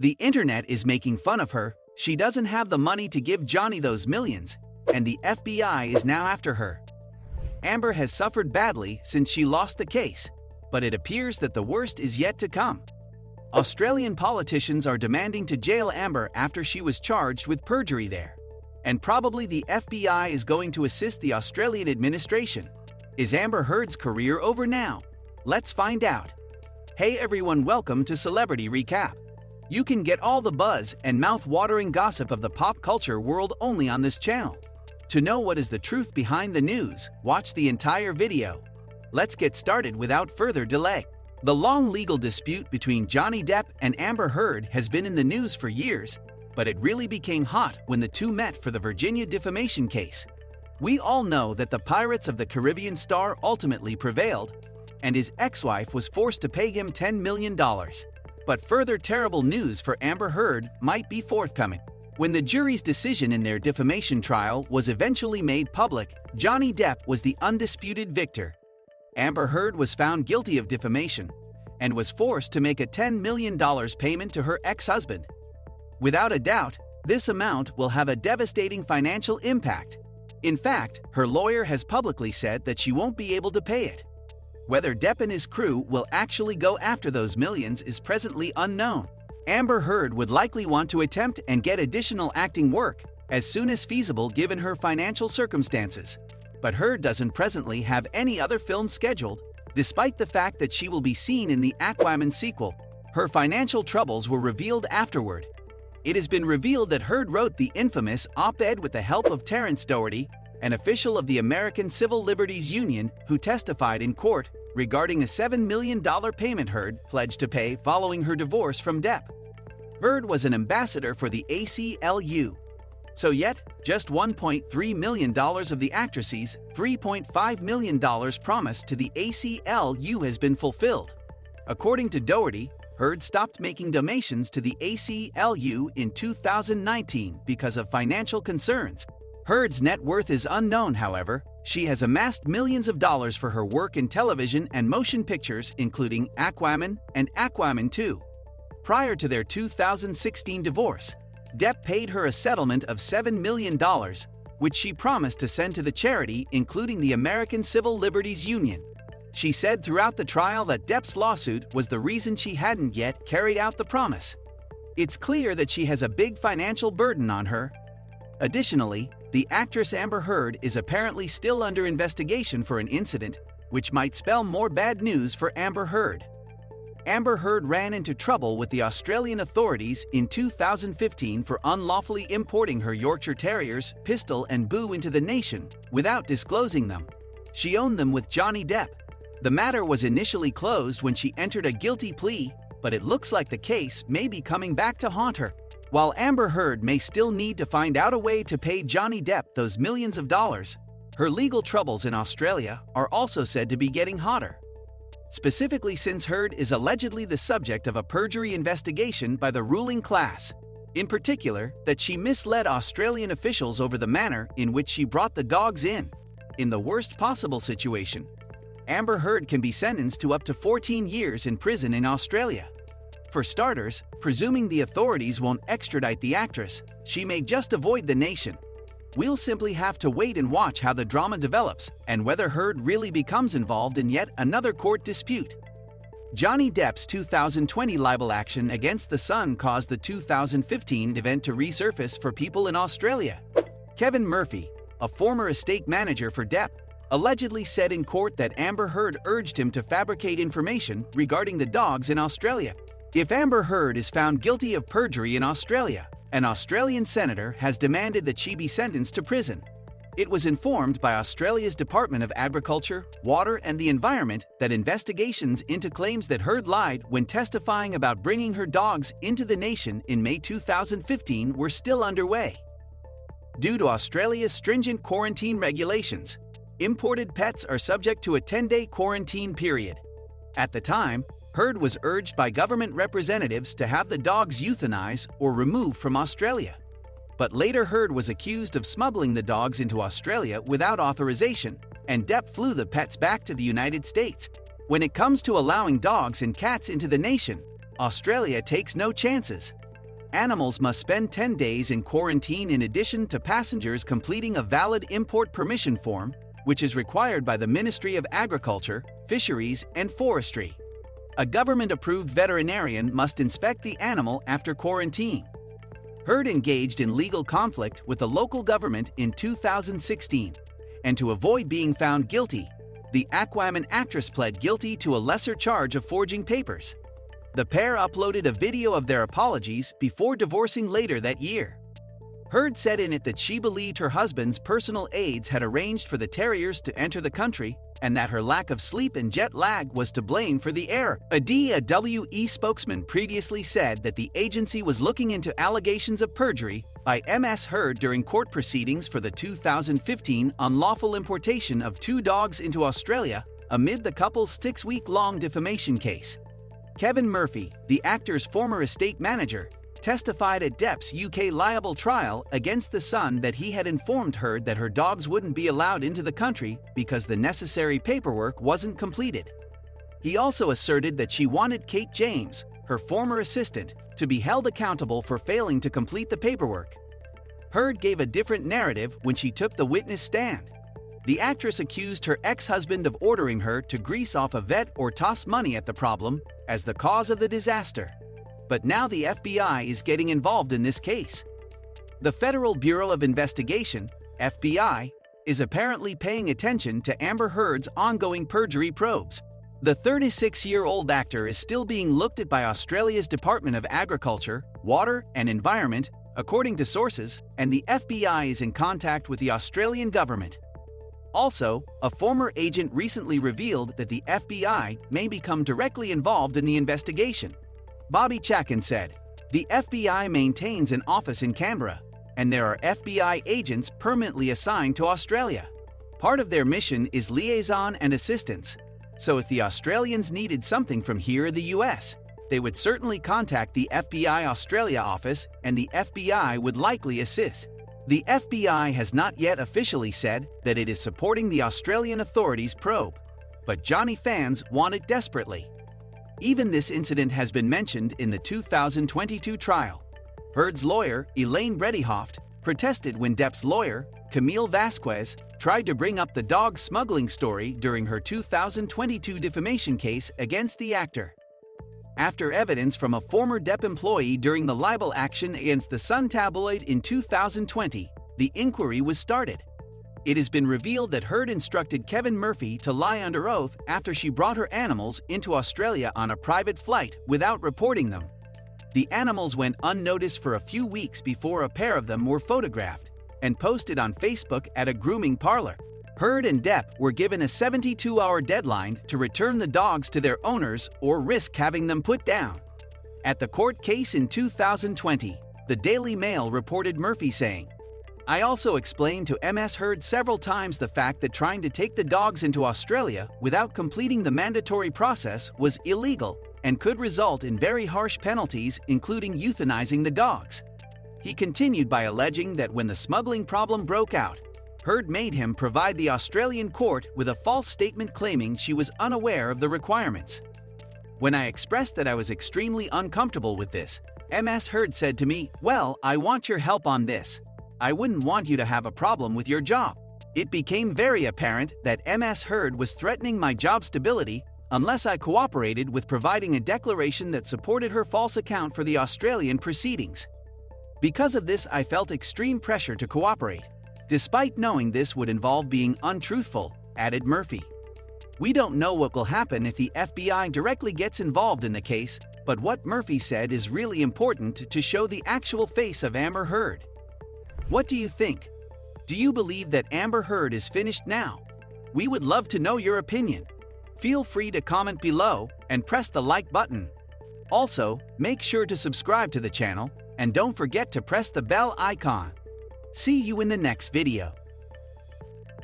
The internet is making fun of her. She doesn't have the money to give Johnny those millions, and the FBI is now after her. Amber has suffered badly since she lost the case, but it appears that the worst is yet to come. Australian politicians are demanding to jail Amber after she was charged with perjury there. And probably the FBI is going to assist the Australian administration. Is Amber Heard's career over now? Let's find out. Hey everyone, welcome to Celebrity Recap. You can get all the buzz and mouth-watering gossip of the pop culture world only on this channel. To know what is the truth behind the news, watch the entire video. Let's get started without further delay. The long legal dispute between Johnny Depp and Amber Heard has been in the news for years, but it really became hot when the two met for the Virginia defamation case. We all know that the Pirates of the Caribbean star ultimately prevailed, and his ex-wife was forced to pay him $10 million. But further terrible news for Amber Heard might be forthcoming. When the jury's decision in their defamation trial was eventually made public, Johnny Depp was the undisputed victor. Amber Heard was found guilty of defamation and was forced to make a $10 million payment to her ex-husband. Without a doubt, this amount will have a devastating financial impact. In fact, her lawyer has publicly said that she won't be able to pay it. Whether Depp and his crew will actually go after those millions is presently unknown. Amber Heard would likely want to attempt and get additional acting work as soon as feasible given her financial circumstances. But Heard doesn't presently have any other films scheduled, despite the fact that she will be seen in the Aquaman sequel. Her financial troubles were revealed afterward. It has been revealed that Heard wrote the infamous op-ed with the help of Terrence Doherty, an official of the American Civil Liberties Union who testified in court regarding a $7 million payment Heard pledged to pay following her divorce from Depp. Heard was an ambassador for the ACLU. So yet, just $1.3 million of the actress's $3.5 million promised to the ACLU has been fulfilled. According to Doherty, Heard stopped making donations to the ACLU in 2019 because of financial concerns. Heard's net worth is unknown, however. She has amassed millions of dollars for her work in television and motion pictures, including Aquaman and Aquaman 2. Prior to their 2016 divorce, Depp paid her a settlement of $7 million, which she promised to send to the charity, including the American Civil Liberties Union. She said throughout the trial that Depp's lawsuit was the reason she hadn't yet carried out the promise. It's clear that she has a big financial burden on her. Additionally, the actress Amber Heard is apparently still under investigation for an incident, which might spell more bad news for Amber Heard. Amber Heard ran into trouble with the Australian authorities in 2015 for unlawfully importing her Yorkshire Terriers, Pistol and Boo into the nation without disclosing them. She owned them with Johnny Depp. The matter was initially closed when she entered a guilty plea, but it looks like the case may be coming back to haunt her. While Amber Heard may still need to find out a way to pay Johnny Depp those millions of dollars, her legal troubles in Australia are also said to be getting hotter. Specifically since Heard is allegedly the subject of a perjury investigation by the ruling class. In particular, that she misled Australian officials over the manner in which she brought the dogs in. In the worst possible situation, Amber Heard can be sentenced to up to 14 years in prison in Australia. For starters, presuming the authorities won't extradite the actress, she may just avoid the nation. We'll simply have to wait and watch how the drama develops and whether Heard really becomes involved in yet another court dispute. Johnny Depp's 2020 libel action against The Sun caused the 2015 event to resurface for people in Australia. Kevin Murphy, a former estate manager for Depp, allegedly said in court that Amber Heard urged him to fabricate information regarding the dogs in Australia. If Amber Heard is found guilty of perjury in Australia, an Australian senator has demanded that she be sentenced to prison. It was informed by Australia's Department of Agriculture, Water and the Environment that investigations into claims that Heard lied when testifying about bringing her dogs into the nation in May 2015 were still underway. Due to Australia's stringent quarantine regulations, imported pets are subject to a 10-day quarantine period. At the time, Heard was urged by government representatives to have the dogs euthanized or removed from Australia. But later Heard was accused of smuggling the dogs into Australia without authorization, and Depp flew the pets back to the United States. When it comes to allowing dogs and cats into the nation, Australia takes no chances. Animals must spend 10 days in quarantine in addition to passengers completing a valid import permission form, which is required by the Ministry of Agriculture, Fisheries, and Forestry. A government-approved veterinarian must inspect the animal after quarantine. Heard engaged in legal conflict with the local government in 2016, and to avoid being found guilty, the Aquaman actress pled guilty to a lesser charge of forging papers. The pair uploaded a video of their apologies before divorcing later that year. Heard said in it that she believed her husband's personal aides had arranged for the terriers to enter the country and that her lack of sleep and jet lag was to blame for the error. A DAWE spokesman previously said that the agency was looking into allegations of perjury by Ms. Heard during court proceedings for the 2015 unlawful importation of 2 dogs into Australia amid the couple's 6-week-long defamation case. Kevin Murphy, the actor's former estate manager, testified at Depp's UK libel trial against the Sun that he had informed Heard that her dogs wouldn't be allowed into the country because the necessary paperwork wasn't completed. He also asserted that she wanted Kate James, her former assistant, to be held accountable for failing to complete the paperwork. Heard gave a different narrative when she took the witness stand. The actress accused her ex-husband of ordering her to grease off a vet or toss money at the problem as the cause of the disaster. But now the FBI is getting involved in this case. The Federal Bureau of Investigation, FBI, is apparently paying attention to Amber Heard's ongoing perjury probes. The 36-year-old actor is still being looked at by Australia's Department of Agriculture, Water and Environment, according to sources, and the FBI is in contact with the Australian government. Also, a former agent recently revealed that the FBI may become directly involved in the investigation. Bobby Chackin said, "The FBI maintains an office in Canberra, and there are FBI agents permanently assigned to Australia. Part of their mission is liaison and assistance, so if the Australians needed something from here in the US, they would certainly contact the FBI Australia office and the FBI would likely assist." The FBI has not yet officially said that it is supporting the Australian authorities' probe, but Johnny fans want it desperately. Even this incident has been mentioned in the 2022 trial. Heard's lawyer, Elaine Redihoft, protested when Depp's lawyer, Camille Vasquez, tried to bring up the dog smuggling story during her 2022 defamation case against the actor. After evidence from a former Depp employee during the libel action against the Sun tabloid in 2020, the inquiry was started. It has been revealed that Heard instructed Kevin Murphy to lie under oath after she brought her animals into Australia on a private flight without reporting them. The animals went unnoticed for a few weeks before a pair of them were photographed and posted on Facebook at a grooming parlor. Heard and Depp were given a 72-hour deadline to return the dogs to their owners or risk having them put down. At the court case in 2020, the Daily Mail reported Murphy saying, "I also explained to Ms. Heard several times the fact that trying to take the dogs into Australia without completing the mandatory process was illegal and could result in very harsh penalties, including euthanizing the dogs." He continued by alleging that when the smuggling problem broke out, Heard made him provide the Australian court with a false statement claiming she was unaware of the requirements. When I expressed that I was extremely uncomfortable with this, Ms. Heard said to me, "Well, I want your help on this. I wouldn't want you to have a problem with your job." It became very apparent that Ms. Heard was threatening my job stability unless I cooperated with providing a declaration that supported her false account for the Australian proceedings. Because of this, I felt extreme pressure to cooperate, despite knowing this would involve being untruthful, added Murphy. We don't know what will happen if the FBI directly gets involved in the case, but what Murphy said is really important to show the actual face of Amber Heard. What do you think? Do you believe that Amber Heard is finished now? We would love to know your opinion. Feel free to comment below and press the like button. Also, make sure to subscribe to the channel and don't forget to press the bell icon. See you in the next video.